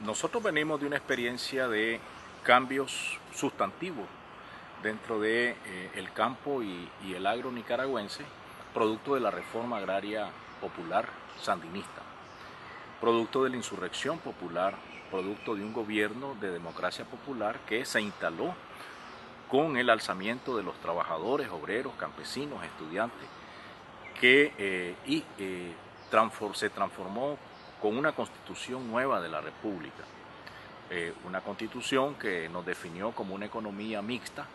Nosotros venimos de una experiencia de cambios sustantivos dentro de el campo y el agro nicaragüense, producto de la reforma agraria popular sandinista, producto de la insurrección popular, producto de un gobierno de democracia popular que se instaló con el alzamiento de los trabajadores, obreros, campesinos, estudiantes, que se transformó con una constitución nueva de la República, una constitución que nos definió como una economía mixta,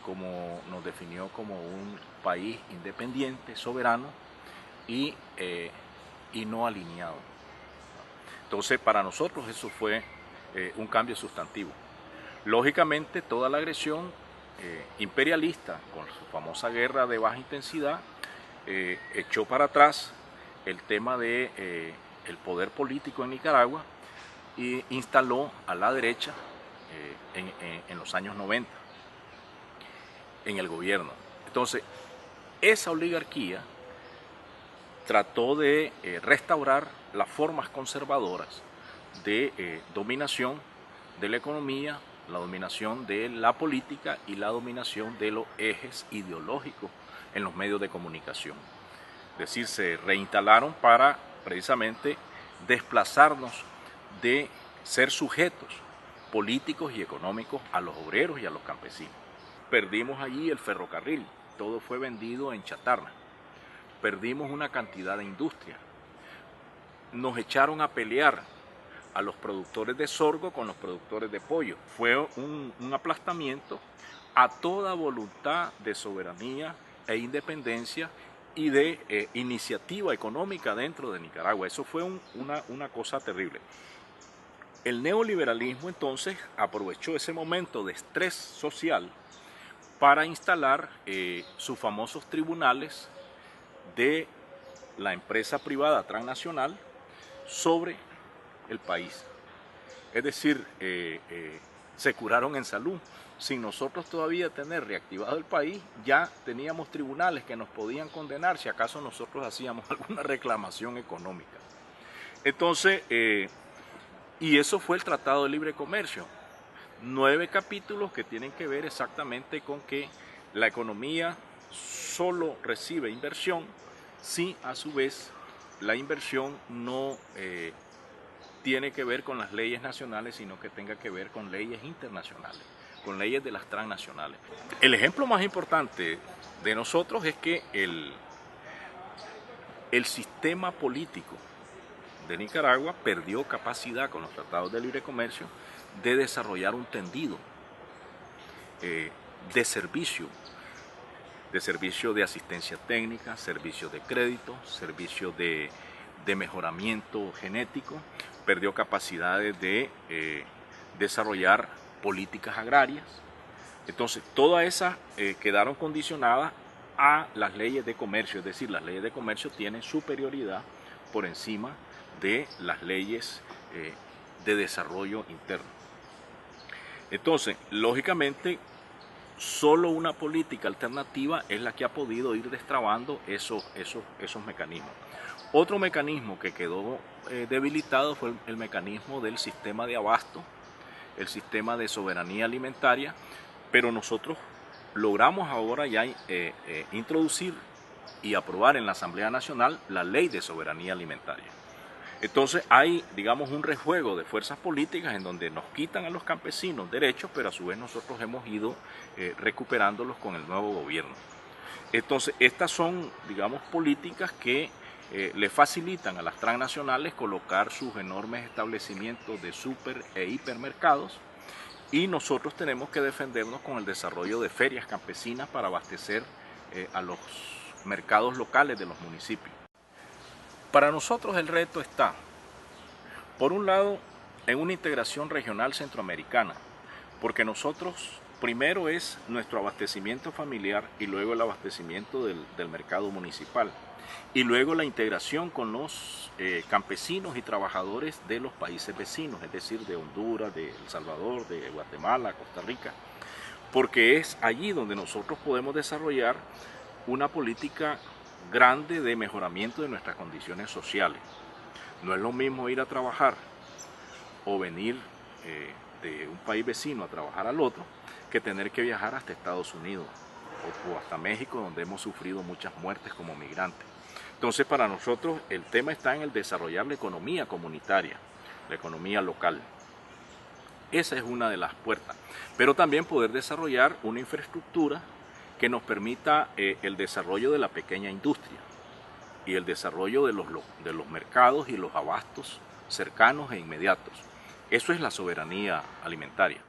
como nos definió como un país independiente, soberano y no alineado. Entonces, para nosotros eso fue un cambio sustantivo. Lógicamente, toda la agresión imperialista, con su famosa guerra de baja intensidad, echó para atrás el tema de el poder político en Nicaragua e instaló a la derecha en los años 90 en el gobierno. Entonces, esa oligarquía trató de restaurar las formas conservadoras de dominación de la economía, la dominación de la política y la dominación de los ejes ideológicos en los medios de comunicación. Es decir, se reinstalaron para precisamente desplazarnos de ser sujetos políticos y económicos a los obreros y a los campesinos. Perdimos allí el ferrocarril, todo fue vendido en chatarra. Perdimos una cantidad de industria. Nos echaron a pelear a los productores de sorgo con los productores de pollo. Fue un aplastamiento a toda voluntad de soberanía e independencia y de iniciativa económica dentro de Nicaragua. Eso fue una cosa terrible. El neoliberalismo entonces aprovechó ese momento de estrés social para instalar sus famosos tribunales de la empresa privada transnacional sobre el país. Es decir, se curaron en salud. Sin nosotros todavía tener reactivado el país, ya teníamos tribunales que nos podían condenar si acaso nosotros hacíamos alguna reclamación económica. Entonces, y eso fue el Tratado de Libre Comercio. 9 capítulos que tienen que ver exactamente con que la economía solo recibe inversión si a su vez la inversión no tiene que ver con las leyes nacionales, sino que tenga que ver con leyes internacionales, con leyes de las transnacionales. El ejemplo más importante de nosotros es que el sistema político de Nicaragua perdió capacidad con los tratados de libre comercio de desarrollar un tendido de servicio de asistencia técnica, servicio de crédito, servicio de mejoramiento genético, perdió capacidades de desarrollar políticas agrarias. Entonces, todas esas quedaron condicionadas a las leyes de comercio, es decir, las leyes de comercio tienen superioridad por encima de las leyes de desarrollo interno. Entonces, lógicamente, solo una política alternativa es la que ha podido ir destrabando esos mecanismos. Otro mecanismo que quedó debilitado fue el mecanismo del sistema de abasto, el sistema de soberanía alimentaria, pero nosotros logramos ahora ya introducir y aprobar en la Asamblea Nacional la Ley de Soberanía Alimentaria. Entonces hay, digamos, un rejuego de fuerzas políticas en donde nos quitan a los campesinos derechos, pero a su vez nosotros hemos ido recuperándolos con el nuevo gobierno. Entonces estas son, digamos, políticas que le facilitan a las transnacionales colocar sus enormes establecimientos de super e hipermercados, y nosotros tenemos que defendernos con el desarrollo de ferias campesinas para abastecer a los mercados locales de los municipios. Para nosotros el reto está, por un lado, en una integración regional centroamericana, porque nosotros primero es nuestro abastecimiento familiar y luego el abastecimiento del mercado municipal, y luego la integración con los campesinos y trabajadores de los países vecinos, es decir, de Honduras, de El Salvador, de Guatemala, Costa Rica, porque es allí donde nosotros podemos desarrollar una política grande de mejoramiento de nuestras condiciones sociales. No es lo mismo ir a trabajar o venir de un país vecino a trabajar al otro que tener que viajar hasta Estados Unidos o hasta México, donde hemos sufrido muchas muertes como migrantes. Entonces, para nosotros el tema está en el desarrollar la economía comunitaria, la economía local. Esa es una de las puertas, pero también poder desarrollar una infraestructura que nos permita el desarrollo de la pequeña industria y el desarrollo de los mercados y los abastos cercanos e inmediatos. Eso es la soberanía alimentaria.